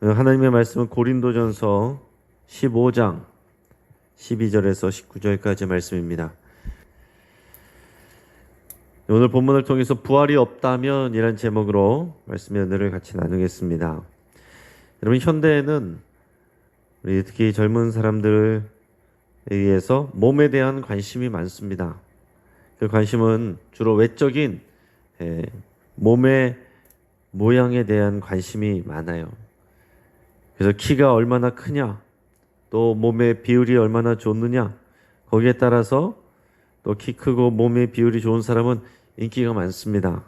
하나님의 말씀은 고린도전서 15장 12절에서 19절까지 말씀입니다. 오늘 본문을 통해서 부활이 없다면 이란 제목으로 말씀의 은혜를 같이 나누겠습니다. 여러분, 현대에는 우리 특히 젊은 사람들에 의해서 몸에 대한 관심이 많습니다. 그 관심은 주로 외적인 몸의 모양에 대한 관심이 많아요. 그래서 키가 얼마나 크냐, 또 몸의 비율이 얼마나 좋느냐, 거기에 따라서 또 키 크고 몸의 비율이 좋은 사람은 인기가 많습니다.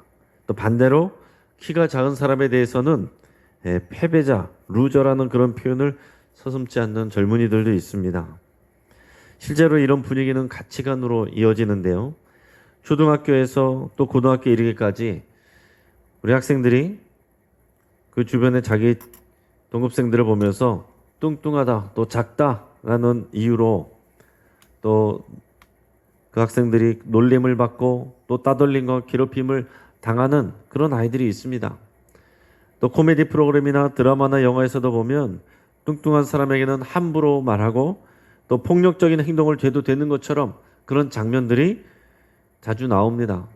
또 반대로 키가 작은 사람에 대해서는 패배자, 루저라는 그런 표현을 서슴지 않는 젊은이들도 있습니다. 실제로 이런 분위기는 가치관으로 이어지는데요. 초등학교에서 또 고등학교 이르기까지 우리 학생들이 그 주변에 자기 동급생들을 보면서 뚱뚱하다, 또 작다라는 이유로 또 그 학생들이 놀림을 받고 또 따돌림과 괴롭힘을 당하는 그런 아이들이 있습니다. 또 코미디 프로그램이나 드라마나 영화에서도 보면 뚱뚱한 사람에게는 함부로 말하고 또 폭력적인 행동을 해도 되는 것처럼 그런 장면들이 자주 나옵니다.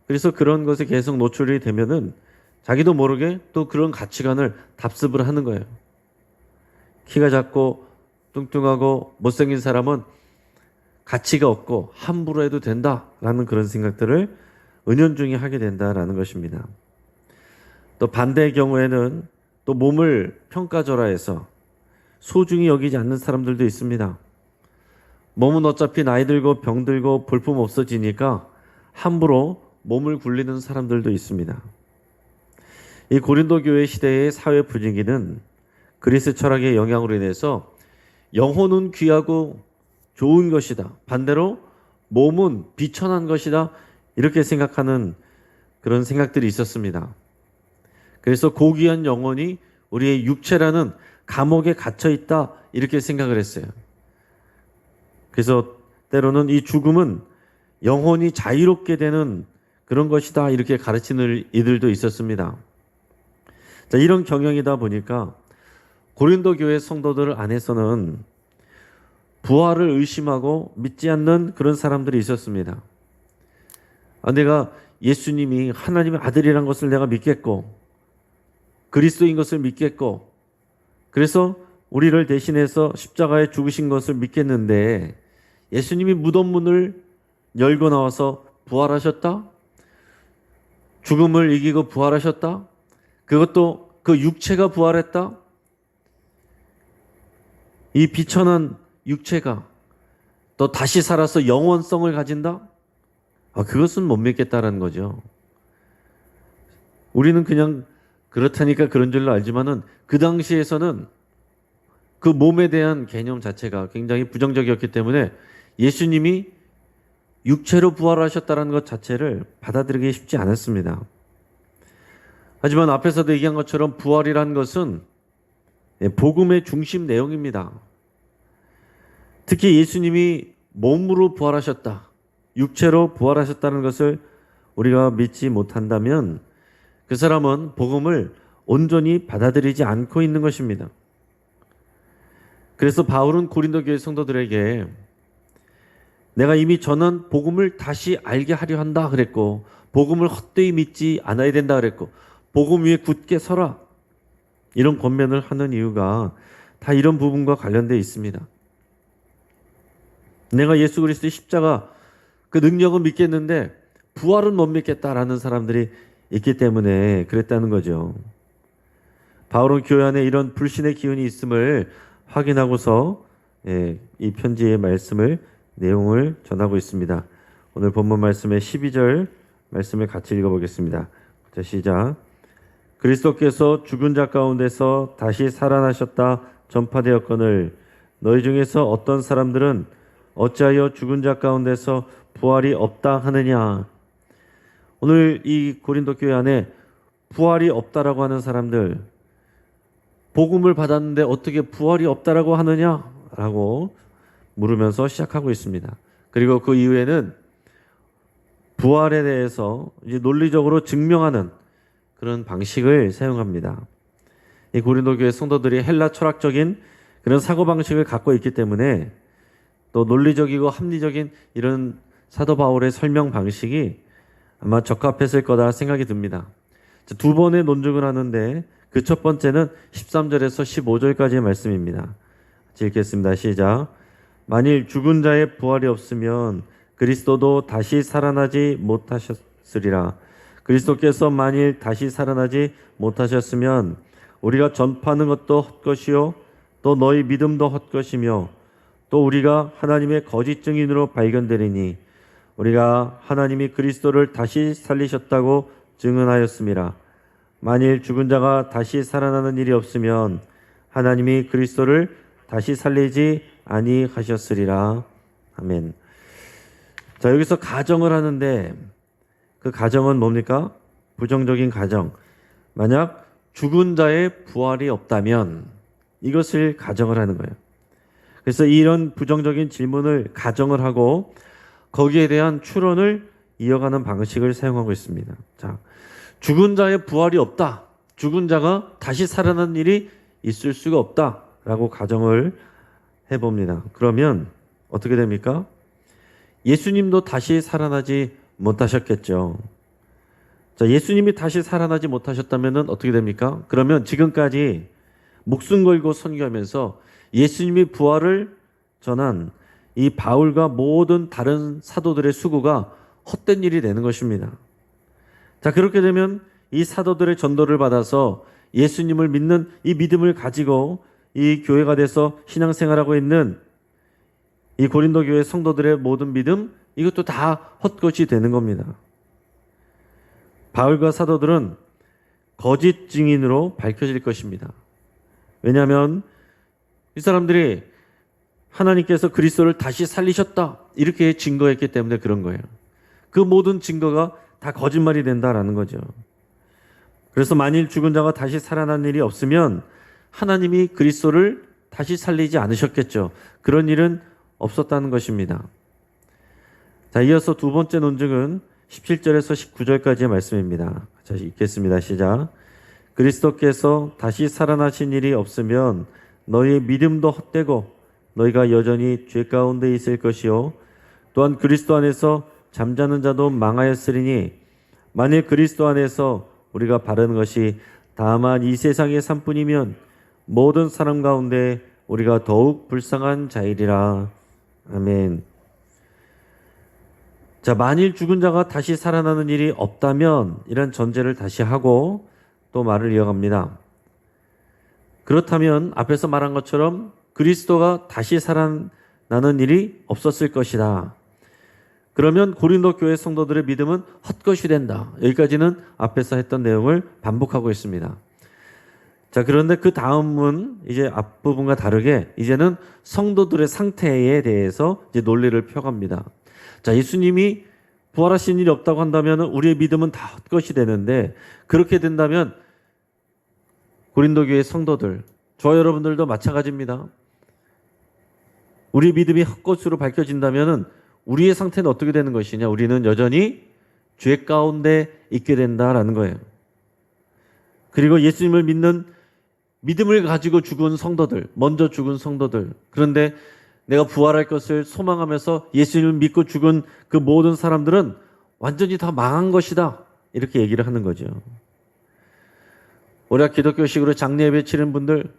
그래서 그런 것에 계속 노출이 되면은 자기도 모르게 또 그런 가치관을 답습을 하는 거예요. 키가 작고 뚱뚱하고 못생긴 사람은 가치가 없고 함부로 해도 된다라는 그런 생각들을 은연중에 하게 된다라는 것입니다. 또 반대의 경우에는 또 몸을 평가절하해서 소중히 여기지 않는 사람들도 있습니다. 몸은 어차피 나이 들고 병 들고 볼품 없어지니까 함부로 몸을 굴리는 사람들도 있습니다. 이 고린도 교회 시대의 사회 분위기는 그리스 철학의 영향으로 인해서 영혼은 귀하고 좋은 것이다, 반대로 몸은 비천한 것이다, 이렇게 생각하는 그런 생각들이 있었습니다. 그래서 고귀한 영혼이 우리의 육체라는 감옥에 갇혀 있다, 이렇게 생각을 했어요. 그래서 때로는 이 죽음은 영혼이 자유롭게 되는 그런 것이다, 이렇게 가르치는 이들도 있었습니다. 자, 이런 경영이다 보니까 고린도 교회 성도들 안에서는 부활을 의심하고 믿지 않는 그런 사람들이 있었습니다. 내가 예수님이 하나님의 아들이란 것을 내가 믿겠고 그리스도인 것을 믿겠고 그래서 우리를 대신해서 십자가에 죽으신 것을 믿겠는데 예수님이 무덤 문을 열고 나와서 부활하셨다? 죽음을 이기고 부활하셨다? 그것도 그 육체가 부활했다? 이 비천한 육체가 또 다시 살아서 영원성을 가진다? 그것은 못 믿겠다라는 거죠. 우리는 그냥 그렇다니까 그런 줄로 알지만은 그 당시에서는 그 몸에 대한 개념 자체가 굉장히 부정적이었기 때문에 예수님이 육체로 부활하셨다는 것 자체를 받아들이기 쉽지 않았습니다. 하지만 앞에서도 얘기한 것처럼 부활이라는 것은 복음의 중심 내용입니다. 특히 예수님이 몸으로 부활하셨다, 육체로 부활하셨다는 것을 우리가 믿지 못한다면 그 사람은 복음을 온전히 받아들이지 않고 있는 것입니다. 그래서 바울은 고린도 교회 성도들에게 내가 이미 전한 복음을 다시 알게 하려 한다 그랬고, 복음을 헛되이 믿지 않아야 된다 그랬고, 복음 위에 굳게 서라, 이런 권면을 하는 이유가 다 이런 부분과 관련되어 있습니다. 내가 예수 그리스도의 십자가 그 능력은 믿겠는데 부활은 못 믿겠다라는 사람들이 있기 때문에 그랬다는 거죠. 바울은 교회 안에 이런 불신의 기운이 있음을 확인하고서 이 편지의 내용을 전하고 있습니다. 오늘 본문 말씀의 12절 말씀을 같이 읽어보겠습니다. 자, 시작. 그리스도께서 죽은 자 가운데서 다시 살아나셨다 전파되었거늘 너희 중에서 어떤 사람들은 어찌하여 죽은 자 가운데서 부활이 없다 하느냐. 오늘 이 고린도 교회 안에 부활이 없다라고 하는 사람들, 복음을 받았는데 어떻게 부활이 없다라고 하느냐라고 물으면서 시작하고 있습니다. 그리고 그 이후에는 부활에 대해서 이제 논리적으로 증명하는 그런 방식을 사용합니다. 이 고린도 교회 성도들이 헬라 철학적인 그런 사고방식을 갖고 있기 때문에 또 논리적이고 합리적인 이런 사도 바울의 설명 방식이 아마 적합했을 거다 생각이 듭니다. 두 번의 논증을 하는데 그 첫 번째는 13절에서 15절까지의 말씀입니다. 같이 읽겠습니다. 시작. 만일 죽은 자의 부활이 없으면 그리스도도 다시 살아나지 못하셨으리라. 그리스도께서 만일 다시 살아나지 못하셨으면 우리가 전파하는 것도 헛것이요 또 너희 믿음도 헛것이며 또 우리가 하나님의 거짓 증인으로 발견되리니 우리가 하나님이 그리스도를 다시 살리셨다고 증언하였음이라. 만일 죽은 자가 다시 살아나는 일이 없으면 하나님이 그리스도를 다시 살리지 아니하셨으리라. 아멘. 자, 여기서 가정을 하는데 그 가정은 뭡니까? 부정적인 가정. 만약 죽은 자의 부활이 없다면 이것을 가정을 하는 거예요. 그래서 이런 부정적인 질문을 가정을 하고 거기에 대한 추론을 이어가는 방식을 사용하고 있습니다. 자, 죽은 자의 부활이 없다. 죽은 자가 다시 살아나는 일이 있을 수가 없다라고 가정을 해봅니다. 그러면 어떻게 됩니까? 예수님도 다시 살아나지 못하셨겠죠. 자, 예수님이 다시 살아나지 못하셨다면 어떻게 됩니까? 그러면 지금까지 목숨 걸고 선교하면서 예수님이 부활을 전한 이 바울과 모든 다른 사도들의 수고가 헛된 일이 되는 것입니다. 자, 그렇게 되면 이 사도들의 전도를 받아서 예수님을 믿는 이 믿음을 가지고 이 교회가 돼서 신앙생활하고 있는 이 고린도 교회 성도들의 모든 믿음, 이것도 다 헛것이 되는 겁니다. 바울과 사도들은 거짓 증인으로 밝혀질 것입니다. 왜냐하면 이 사람들이 하나님께서 그리스도를 다시 살리셨다 이렇게 증거했기 때문에 그런 거예요. 그 모든 증거가 다 거짓말이 된다라는 거죠. 그래서 만일 죽은 자가 다시 살아난 일이 없으면 하나님이 그리스도를 다시 살리지 않으셨겠죠. 그런 일은 없었다는 것입니다. 자, 이어서 두 번째 논증은 17절에서 19절까지의 말씀입니다. 자, 읽겠습니다. 시작. 그리스도께서 다시 살아나신 일이 없으면 너희의 믿음도 헛되고 너희가 여전히 죄 가운데 있을 것이요 또한 그리스도 안에서 잠자는 자도 망하였으리니 만일 그리스도 안에서 우리가 바르는 것이 다만 이 세상의 삶뿐이면 모든 사람 가운데 우리가 더욱 불쌍한 자이리라. 아멘. 자, 만일 죽은 자가 다시 살아나는 일이 없다면 이런 전제를 다시 하고 또 말을 이어갑니다. 그렇다면 앞에서 말한 것처럼 그리스도가 다시 살아나는 일이 없었을 것이다. 그러면 고린도 교회 성도들의 믿음은 헛것이 된다. 여기까지는 앞에서 했던 내용을 반복하고 있습니다. 자, 그런데 그 다음은 이제 앞부분과 다르게 이제는 성도들의 상태에 대해서 이제 논리를 펴갑니다. 자, 예수님이 부활하신 일이 없다고 한다면 우리의 믿음은 다 헛것이 되는데 그렇게 된다면 고린도 교회 성도들, 저와 여러분들도 마찬가지입니다. 우리 믿음이 헛것으로 밝혀진다면 우리의 상태는 어떻게 되는 것이냐? 우리는 여전히 죄 가운데 있게 된다라는 거예요. 그리고 예수님을 믿는 믿음을 가지고 죽은 성도들, 먼저 죽은 성도들, 그런데 내가 부활할 것을 소망하면서 예수님을 믿고 죽은 그 모든 사람들은 완전히 다 망한 것이다. 이렇게 얘기를 하는 거죠. 우리가 기독교식으로 장례 예배 치는 분들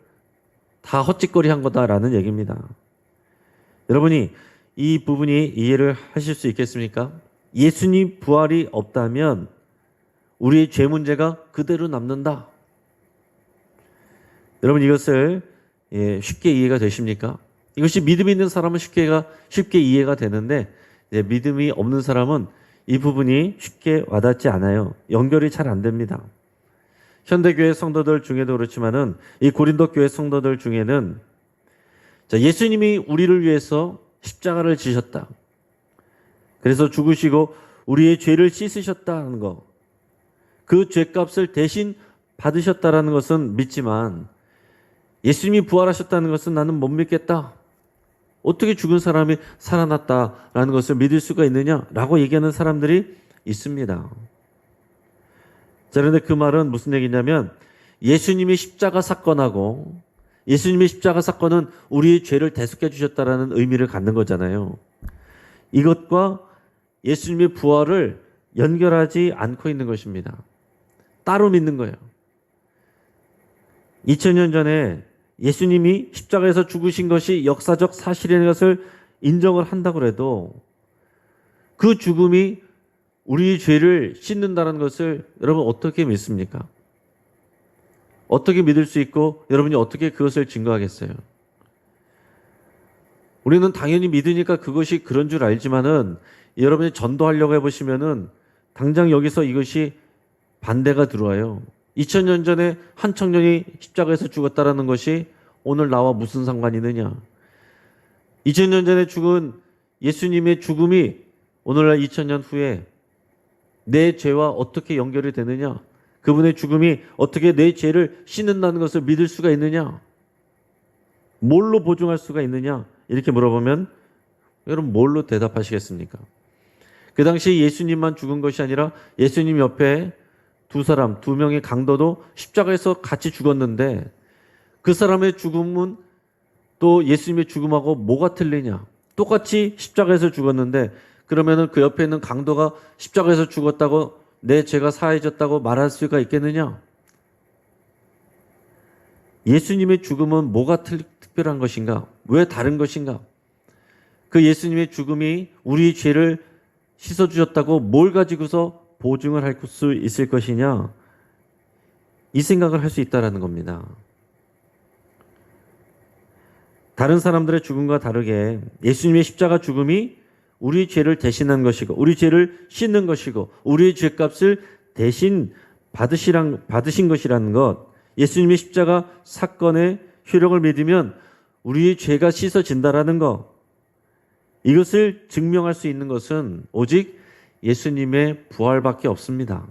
다 헛짓거리 한 거다라는 얘기입니다. 여러분이 이 부분이 이해를 하실 수 있겠습니까? 예수님 부활이 없다면 우리의 죄 문제가 그대로 남는다. 여러분 이것을 쉽게 이해가 되십니까? 이것이 믿음이 있는 사람은 쉽게 이해가 되는데 믿음이 없는 사람은 이 부분이 쉽게 와닿지 않아요. 연결이 잘 안 됩니다. 현대교회 성도들 중에도 그렇지만은 이 고린도 교회 성도들 중에는 예수님이 우리를 위해서 십자가를 지셨다. 그래서 죽으시고 우리의 죄를 씻으셨다는 거. 그 죄값을 대신 받으셨다라는 것은 믿지만 예수님이 부활하셨다는 것은 나는 못 믿겠다. 어떻게 죽은 사람이 살아났다라는 것을 믿을 수가 있느냐라고 얘기하는 사람들이 있습니다. 자, 그런데 그 말은 무슨 얘기냐면 예수님의 십자가 사건하고 예수님의 십자가 사건은 우리의 죄를 대속해 주셨다라는 의미를 갖는 거잖아요. 이것과 예수님의 부활을 연결하지 않고 있는 것입니다. 따로 믿는 거예요. 2000년 전에 예수님이 십자가에서 죽으신 것이 역사적 사실인 것을 인정을 한다고 해도 그 죽음이 우리의 죄를 씻는다는 것을 여러분 어떻게 믿습니까? 어떻게 믿을 수 있고 여러분이 어떻게 그것을 증거하겠어요? 우리는 당연히 믿으니까 그것이 그런 줄 알지만은 여러분이 전도하려고 해보시면은 당장 여기서 이것이 반대가 들어와요. 2000년 전에 한 청년이 십자가에서 죽었다라는 것이 오늘 나와 무슨 상관이 있느냐? 2000년 전에 죽은 예수님의 죽음이 오늘날 2000년 후에 내 죄와 어떻게 연결이 되느냐? 그분의 죽음이 어떻게 내 죄를 씻는다는 것을 믿을 수가 있느냐? 뭘로 보증할 수가 있느냐? 이렇게 물어보면 여러분 뭘로 대답하시겠습니까? 그 당시 예수님만 죽은 것이 아니라 예수님 옆에 두 명의 강도도 십자가에서 같이 죽었는데 그 사람의 죽음은 또 예수님의 죽음하고 뭐가 틀리냐? 똑같이 십자가에서 죽었는데 그러면은 그 옆에 있는 강도가 십자가에서 죽었다고 내 죄가 사해졌다고 말할 수가 있겠느냐? 예수님의 죽음은 뭐가 특별한 것인가? 왜 다른 것인가? 그 예수님의 죽음이 우리 죄를 씻어주셨다고 뭘 가지고서 보증을 할 수 있을 것이냐? 이 생각을 할 수 있다는 겁니다. 다른 사람들의 죽음과 다르게 예수님의 십자가 죽음이 우리 죄를 대신한 것이고 우리 죄를 씻는 것이고 우리의 죄값을 대신 받으신 것이라는 것, 예수님의 십자가 사건의 효력을 믿으면 우리의 죄가 씻어진다라는 것, 이것을 증명할 수 있는 것은 오직 예수님의 부활밖에 없습니다.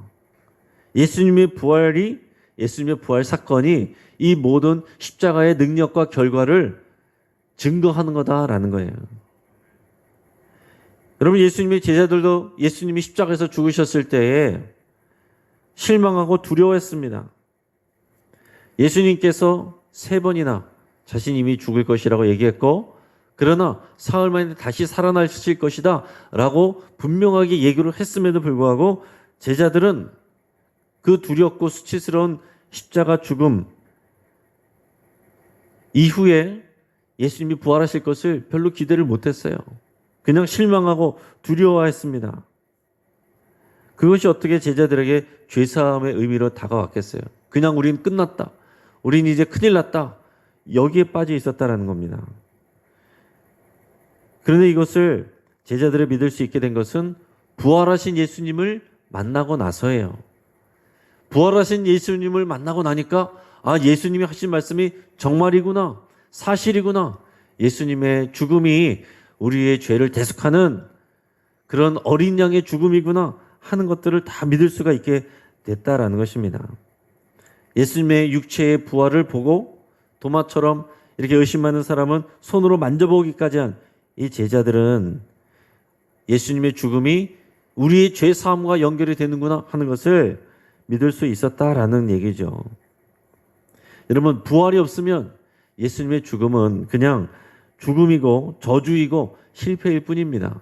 예수님의 부활 사건이 이 모든 십자가의 능력과 결과를 증거하는 거다라는 거예요. 여러분, 예수님의 제자들도 예수님이 십자가에서 죽으셨을 때에 실망하고 두려워했습니다. 예수님께서 3번이나 자신이 이미 죽을 것이라고 얘기했고, 그러나 사흘 만에 다시 살아나실 것이다 라고 분명하게 얘기를 했음에도 불구하고 제자들은 그 두렵고 수치스러운 십자가 죽음 이후에 예수님이 부활하실 것을 별로 기대를 못했어요. 그냥 실망하고 두려워했습니다. 그것이 어떻게 제자들에게 죄사함의 의미로 다가왔겠어요? 그냥 우린 끝났다. 우린 이제 큰일 났다. 여기에 빠져 있었다라는 겁니다. 그런데 이것을 제자들이 믿을 수 있게 된 것은 부활하신 예수님을 만나고 나서예요. 부활하신 예수님을 만나고 나니까 예수님이 하신 말씀이 정말이구나. 사실이구나. 예수님의 죽음이 우리의 죄를 대속하는 그런 어린 양의 죽음이구나 하는 것들을 다 믿을 수가 있게 됐다라는 것입니다. 예수님의 육체의 부활을 보고 도마처럼 이렇게 의심하는 사람은 손으로 만져보기까지 한 이 제자들은 예수님의 죽음이 우리의 죄 사함과 연결이 되는구나 하는 것을 믿을 수 있었다라는 얘기죠. 여러분, 부활이 없으면 예수님의 죽음은 그냥 죽음이고 저주이고 실패일 뿐입니다.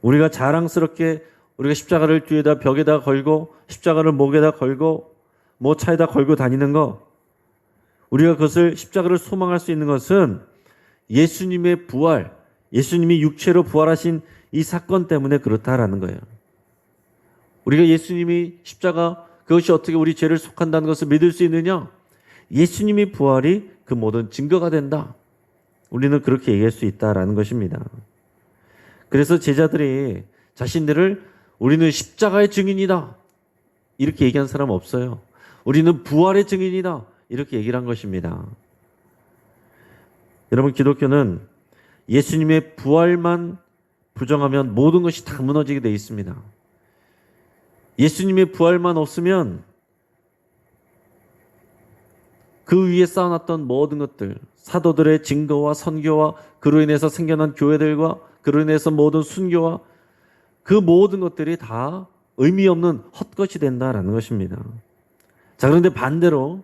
우리가 자랑스럽게 우리가 십자가를 뒤에다 벽에다 걸고 십자가를 목에다 걸고 뭐 차에다 걸고 다니는 거, 우리가 그것을 십자가를 소망할 수 있는 것은 예수님의 부활, 예수님이 육체로 부활하신 이 사건 때문에 그렇다라는 거예요. 우리가 예수님이 십자가 그것이 어떻게 우리 죄를 속한다는 것을 믿을 수 있느냐? 예수님의 부활이 그 모든 증거가 된다. 우리는 그렇게 얘기할 수 있다라는 것입니다. 그래서 제자들이 자신들을 우리는 십자가의 증인이다 이렇게 얘기한 사람 없어요. 우리는 부활의 증인이다 이렇게 얘기를 한 것입니다. 여러분, 기독교는 예수님의 부활만 부정하면 모든 것이 다 무너지게 되어 있습니다. 예수님의 부활만 없으면 그 위에 쌓아놨던 모든 것들, 사도들의 증거와 선교와 그로 인해서 생겨난 교회들과 그로 인해서 모든 순교와 그 모든 것들이 다 의미 없는 헛것이 된다라는 것입니다. 자, 그런데 반대로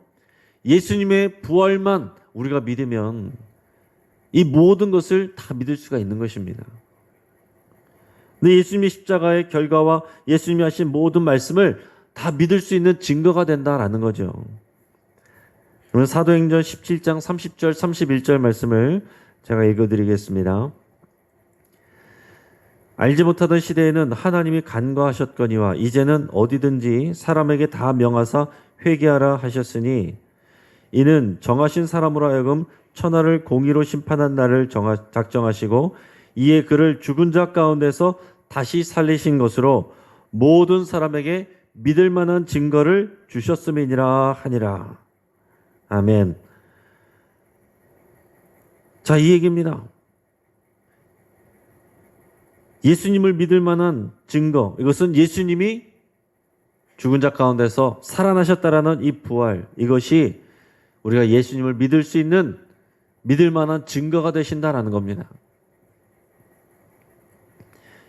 예수님의 부활만 우리가 믿으면 이 모든 것을 다 믿을 수가 있는 것입니다. 근데 예수님의 십자가의 결과와 예수님이 하신 모든 말씀을 다 믿을 수 있는 증거가 된다라는 거죠. 그러면 사도행전 17장 30절 31절 말씀을 제가 읽어드리겠습니다. 알지 못하던 시대에는 하나님이 간과하셨거니와 이제는 어디든지 사람에게 다 명하사 회개하라 하셨으니 이는 정하신 사람으로 하여금 천하를 공의로 심판한 날을 작정하시고 이에 그를 죽은 자 가운데서 다시 살리신 것으로 모든 사람에게 믿을 만한 증거를 주셨음이니라 하니라. 아멘. 자, 이 얘기입니다. 예수님을 믿을 만한 증거, 이것은 예수님이 죽은 자 가운데서 살아나셨다라는 이 부활, 이것이 우리가 예수님을 믿을 수 있는 믿을 만한 증거가 되신다라는 겁니다.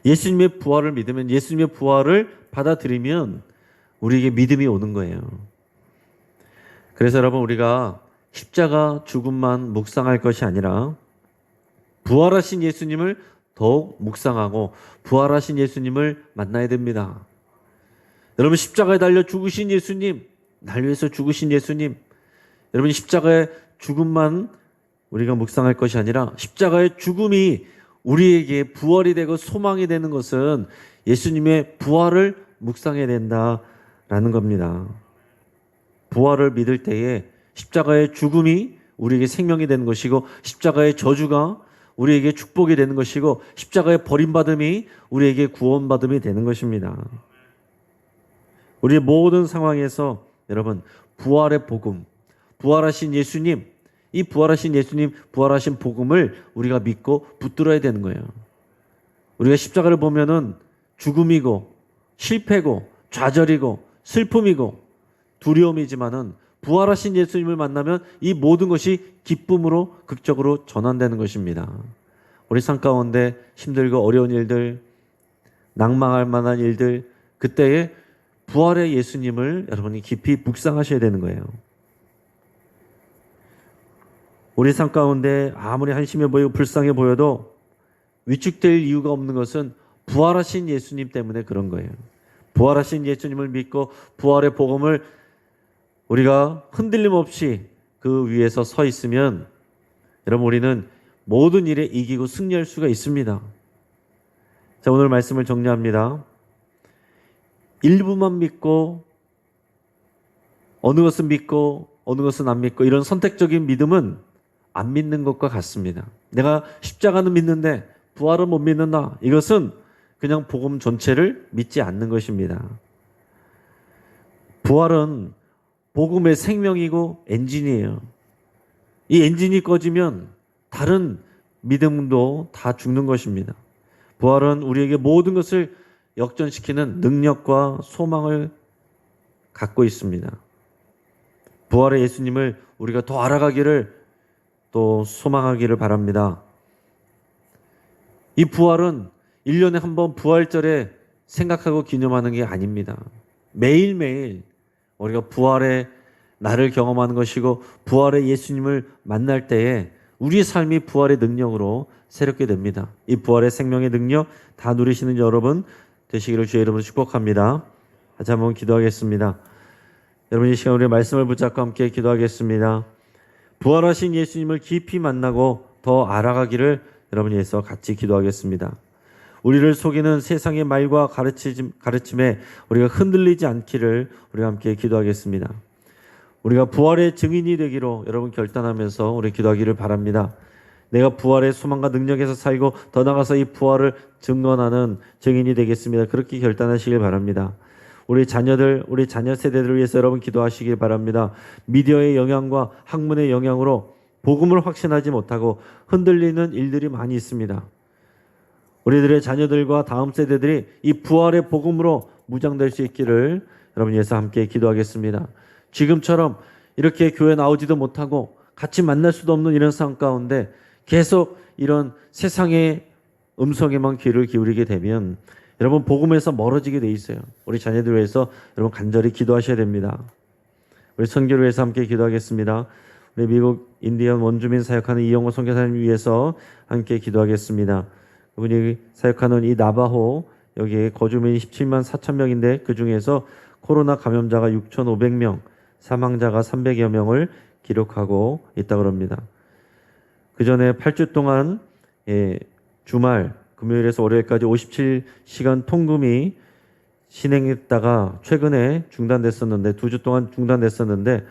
예수님의 부활을 믿으면, 예수님의 부활을 받아들이면 우리에게 믿음이 오는 거예요. 그래서 여러분, 우리가 십자가 죽음만 묵상할 것이 아니라 부활하신 예수님을 더욱 묵상하고 부활하신 예수님을 만나야 됩니다. 여러분, 십자가에 달려 죽으신 예수님, 날 위해서 죽으신 예수님, 여러분, 십자가의 죽음만 우리가 묵상할 것이 아니라 십자가의 죽음이 우리에게 부활이 되고 소망이 되는 것은 예수님의 부활을 묵상해야 된다라는 겁니다. 부활을 믿을 때에 십자가의 죽음이 우리에게 생명이 되는 것이고 십자가의 저주가 우리에게 축복이 되는 것이고 십자가의 버림받음이 우리에게 구원받음이 되는 것입니다. 우리의 모든 상황에서 여러분, 부활의 복음, 부활하신 예수님, 이 부활하신 예수님, 부활하신 복음을 우리가 믿고 붙들어야 되는 거예요. 우리가 십자가를 보면은 죽음이고 실패고 좌절이고 슬픔이고 두려움이지만은 부활하신 예수님을 만나면 이 모든 것이 기쁨으로 극적으로 전환되는 것입니다. 우리 삶 가운데 힘들고 어려운 일들, 낭망할 만한 일들, 그때에 부활의 예수님을 여러분이 깊이 묵상하셔야 되는 거예요. 우리 삶 가운데 아무리 한심해 보이고 불쌍해 보여도 위축될 이유가 없는 것은 부활하신 예수님 때문에 그런 거예요. 부활하신 예수님을 믿고 부활의 복음을 우리가 흔들림 없이 그 위에서 서 있으면 여러분, 우리는 모든 일에 이기고 승리할 수가 있습니다. 자, 오늘 말씀을 정리합니다. 일부만 믿고 어느 것은 믿고 어느 것은 안 믿고 이런 선택적인 믿음은 안 믿는 것과 같습니다. 내가 십자가는 믿는데 부활은 못 믿는다. 이것은 그냥 복음 전체를 믿지 않는 것입니다. 부활은 복음의 생명이고 엔진이에요. 이 엔진이 꺼지면 다른 믿음도 다 죽는 것입니다. 부활은 우리에게 모든 것을 역전시키는 능력과 소망을 갖고 있습니다. 부활의 예수님을 우리가 더 알아가기를 또 소망하기를 바랍니다. 이 부활은 1년에 한 번 부활절에 생각하고 기념하는 게 아닙니다. 매일매일 우리가 부활의 날을 경험하는 것이고 부활의 예수님을 만날 때에 우리의 삶이 부활의 능력으로 새롭게 됩니다. 이 부활의 생명의 능력 다 누리시는 여러분 되시기를 주의 이름으로 축복합니다. 다시 한번 기도하겠습니다. 여러분, 이 시간 우리의 말씀을 붙잡고 함께 기도하겠습니다. 부활하신 예수님을 깊이 만나고 더 알아가기를 여러분이 위해서 같이 기도하겠습니다. 우리를 속이는 세상의 말과 가르침에 우리가 흔들리지 않기를 우리가 함께 기도하겠습니다. 우리가 부활의 증인이 되기로 여러분 결단하면서 우리 기도하기를 바랍니다. 내가 부활의 소망과 능력에서 살고 더 나아가서 이 부활을 증언하는 증인이 되겠습니다. 그렇게 결단하시길 바랍니다. 우리 자녀들, 우리 자녀 세대들을 위해서 여러분 기도하시길 바랍니다. 미디어의 영향과 학문의 영향으로 복음을 확신하지 못하고 흔들리는 일들이 많이 있습니다. 우리들의 자녀들과 다음 세대들이 이 부활의 복음으로 무장될 수 있기를 여러분 위해서 함께 기도하겠습니다. 지금처럼 이렇게 교회 나오지도 못하고 같이 만날 수도 없는 이런 상황 가운데 계속 이런 세상의 음성에만 귀를 기울이게 되면 여러분 복음에서 멀어지게 돼 있어요. 우리 자녀들 위해서 여러분 간절히 기도하셔야 됩니다. 우리 선교를 위해서 함께 기도하겠습니다. 우리 미국 인디언 원주민 사역하는 이영호 선교사님 위해서 함께 기도하겠습니다. 그분이 사역하는 이 나바호 여기에 거주민이 17만 4천 명인데 그 중에서 코로나 감염자가 6,500명, 사망자가 300여 명을 기록하고 있다고 합니다. 그 전에 8주 동안 주말 금요일에서 월요일까지 57시간 통금이 진행했다가 최근에 중단됐었는데 2주 동안 중단됐었는데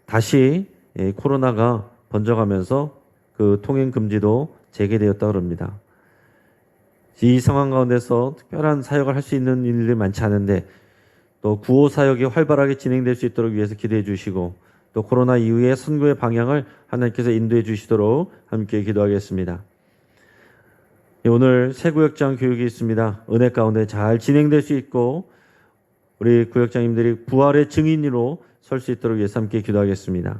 다시 코로나가 번져가면서 그 통행 금지도 재개되었다고 합니다. 이 상황 가운데서 특별한 사역을 할 수 있는 일들이 많지 않은데 또 구호 사역이 활발하게 진행될 수 있도록 위해서 기도해 주시고 또 코로나 이후에 선교의 방향을 하나님께서 인도해 주시도록 함께 기도하겠습니다. 오늘 새 구역장 교육이 있습니다. 은혜 가운데 잘 진행될 수 있고 우리 구역장님들이 부활의 증인으로 설 수 있도록 위해서 함께 기도하겠습니다.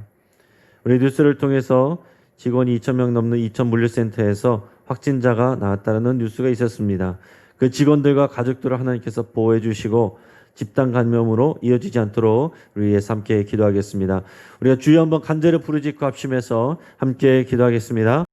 우리 뉴스를 통해서 직원이 2,000명 넘는 이천 물류센터에서 확진자가 나왔다는 뉴스가 있었습니다. 그 직원들과 가족들을 하나님께서 보호해 주시고 집단 감염으로 이어지지 않도록 우리 위해서 함께 기도하겠습니다. 우리가 주여 한번 간절히 부르짖고 합심해서 함께 기도하겠습니다.